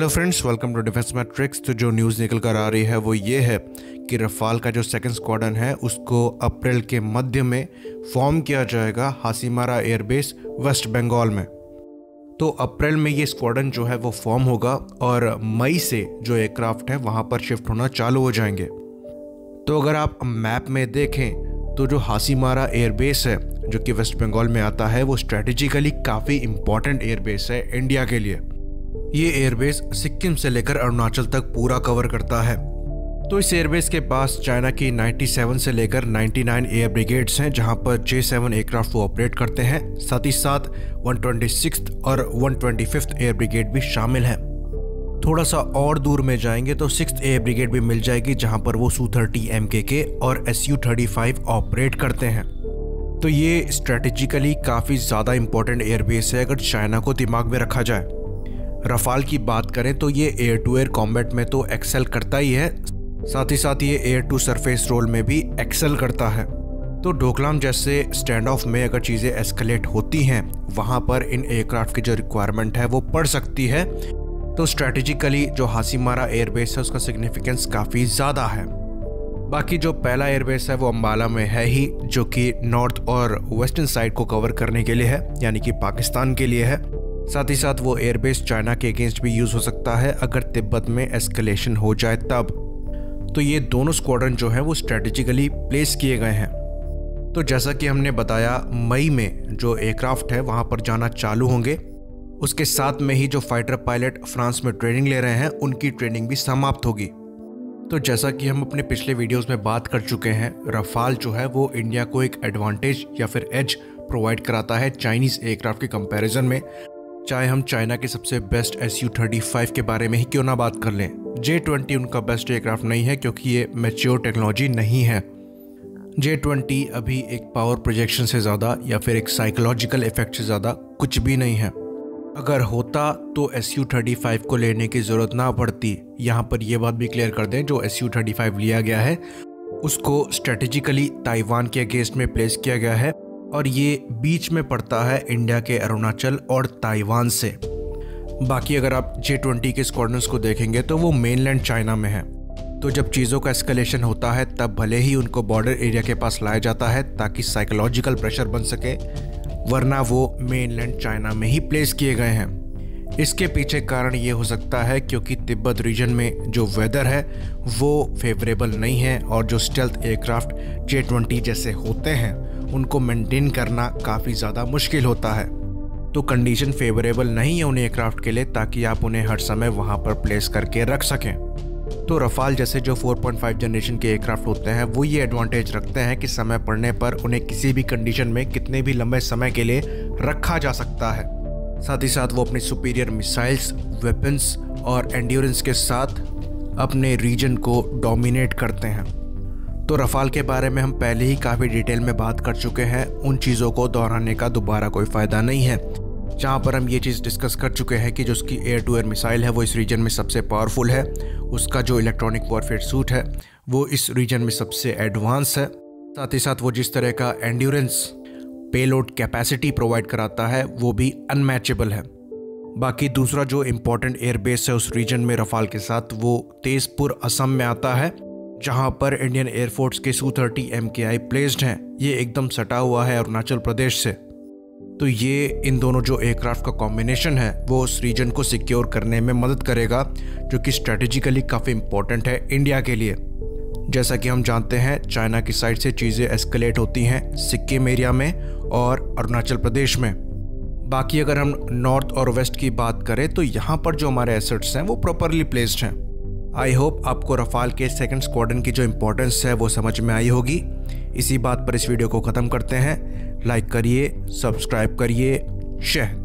Hello friends, welcome to defence matrix. तो जो news निकल कर आ रही है वो ये है कि रफाल का जो सेकंड स्क्वाड्रन है उसको अप्रैल के मध्य में फॉर्म किया जाएगा हासीमारा एयरबेस वेस्ट बंगाल में। तो अप्रैल में ये स्क्वाड्रन जो है वो फॉर्म होगा और मई से जो एयरक्राफ्ट है वहाँ पर शिफ्ट होना चालू हो जाएंगे। तो अगर आप मैप में देखें तो जो हासीमारा एयरबेस है जो कि वेस्ट बंगाल में आता है वो स्ट्रेटेजिकली काफ़ी इम्पॉर्टेंट एयरबेस है इंडिया के लिए। ये एयरबेस सिक्किम से लेकर अरुणाचल तक पूरा कवर करता है। तो इस एयरबेस के पास चाइना की 97 से लेकर 99 एयर ब्रिगेड्स हैं जहां पर J7 एयरक्राफ्ट वो ऑपरेट करते हैं। साथ ही साथ 126th और 125th एयर ब्रिगेड भी शामिल है। थोड़ा सा और दूर में जाएंगे तो 6th एयर ब्रिगेड भी मिल जाएगी जहां पर वो Su-30 MKK और Su-35 ऑपरेट करते हैं। तो ये स्ट्रेटेजिकली काफ़ी ज़्यादा इंपॉर्टेंट एयरबेस है अगर चाइना को दिमाग में रखा जाए। रफाल की बात करें तो ये एयर टू एयर कॉम्बैट में तो एक्सेल करता ही है, साथ ही साथ ये एयर टू सरफेस रोल में भी एक्सेल करता है। तो डोकलाम जैसे स्टैंड ऑफ में अगर चीज़ें एस्केलेट होती हैं वहाँ पर इन एयरक्राफ्ट की जो रिक्वायरमेंट है वो पड़ सकती है। तो स्ट्रेटेजिकली जो हासीमारा एयरबेस है उसका सिग्निफिकेंस काफ़ी ज़्यादा है। बाकी जो पहला एयरबेस है वो अम्बाला में है ही, जो कि नॉर्थ और वेस्टर्न साइड को कवर करने के लिए है, यानी कि पाकिस्तान के लिए है। साथ ही साथ वो एयरबेस चाइना के अगेंस्ट भी यूज़ हो सकता है अगर तिब्बत में एस्केलेशन हो जाए तब। तो ये दोनों स्क्वाड्रन जो है वो स्ट्रेटेजिकली प्लेस किए गए हैं। तो जैसा कि हमने बताया मई में जो एयरक्राफ्ट है वहाँ पर जाना चालू होंगे। उसके साथ में ही जो फाइटर पायलट फ्रांस में ट्रेनिंग ले रहे हैं उनकी ट्रेनिंग भी समाप्त होगी। तो जैसा कि हम अपने पिछले वीडियोस में बात कर चुके हैं, रफाल जो है वो इंडिया को एक एडवांटेज या फिर एज प्रोवाइड कराता है चाइनीज़ एयरक्राफ्ट के कंपैरिजन में। चाहे हम चाइना के सबसे बेस्ट Su-35 के बारे में ही क्यों ना बात कर लें, J-20 उनका बेस्ट एयरक्राफ्ट नहीं है क्योंकि ये मैच्योर टेक्नोलॉजी नहीं है। J-20 अभी एक पावर प्रोजेक्शन से ज़्यादा या फिर एक साइकोलॉजिकल इफेक्ट से ज़्यादा कुछ भी नहीं है। अगर होता तो Su-35 को लेने की ज़रूरत ना पड़ती। यहाँ पर यह बात भी क्लियर कर दें, जो Su-35 लिया गया है उसको स्ट्रेटेजिकली ताइवान के अगेंस्ट में प्लेस किया गया है और ये बीच में पड़ता है इंडिया के अरुणाचल और ताइवान से। बाकी अगर आप J-20 के स्क्वाड्रन्स को देखेंगे तो वो मेनलैंड चाइना में है। तो जब चीज़ों का एस्केलेशन होता है तब भले ही उनको बॉर्डर एरिया के पास लाया जाता है ताकि साइकोलॉजिकल प्रेशर बन सके, वरना वो मेनलैंड चाइना में ही प्लेस किए गए हैं। इसके पीछे कारण ये हो सकता है क्योंकि तिब्बत रीजन में जो वेदर है वो फेवरेबल नहीं है और जो स्टेल्थ एयरक्राफ्ट J-20 जैसे होते हैं उनको मेंटेन करना काफ़ी ज़्यादा मुश्किल होता है। तो कंडीशन फेवरेबल नहीं है उन एयरक्राफ्ट के लिए ताकि आप उन्हें हर समय वहाँ पर प्लेस करके रख सकें। तो रफाल जैसे जो 4.5 जनरेशन के एयरक्राफ्ट होते हैं वो ये एडवांटेज रखते हैं कि समय पड़ने पर उन्हें किसी भी कंडीशन में कितने भी लंबे समय के लिए रखा जा सकता है। साथ ही साथ वो अपनी सुपीरियर मिसाइल्स, वेपन्स और एंड्योरेंस के साथ अपने रीजन को डोमिनेट करते हैं। तो रफाल के बारे में हम पहले ही काफ़ी डिटेल में बात कर चुके हैं, उन चीज़ों को दोहराने का दोबारा कोई फ़ायदा नहीं है। जहाँ पर हम ये चीज़ डिस्कस कर चुके हैं कि जो उसकी एयर टू एयर मिसाइल है वो इस रीजन में सबसे पावरफुल है, उसका जो इलेक्ट्रॉनिक वॉरफेयर सूट है वो इस रीजन में सबसे एडवांस है। साथ ही साथ वो जिस तरह का एंड्योरेंस पेलोड कैपेसिटी प्रोवाइड कराता है वो भी अनमैचेबल है। बाकी दूसरा जो इम्पोर्टेंट एयरबेस है उस रीजन में रफाल के साथ वो तेजपुर असम में आता है, जहां पर इंडियन एयरफोर्स के Su-30 MKI प्लेस्ड हैं। ये एकदम सटा हुआ है अरुणाचल प्रदेश से। तो ये इन दोनों जो एयरक्राफ्ट का कॉम्बिनेशन है वो उस रीजन को सिक्योर करने में मदद करेगा, जो कि स्ट्रेटेजिकली काफ़ी इंपॉर्टेंट है इंडिया के लिए। जैसा कि हम जानते हैं चाइना की साइड से चीज़ें एस्केलेट होती हैं सिक्किम एरिया में और अरुणाचल प्रदेश में। बाकी अगर हम नॉर्थ और वेस्ट की बात करें तो यहाँ पर जो हमारे एसेट्स हैं वो प्रॉपरली प्लेस्ड हैं। आई होप आपको रफाल के सेकंड स्क्वाड्रन की जो इंपॉर्टेंस है वो समझ में आई होगी। इसी बात पर इस वीडियो को ख़त्म करते हैं। लाइक करिए, सब्सक्राइब करिए। जय हिंद।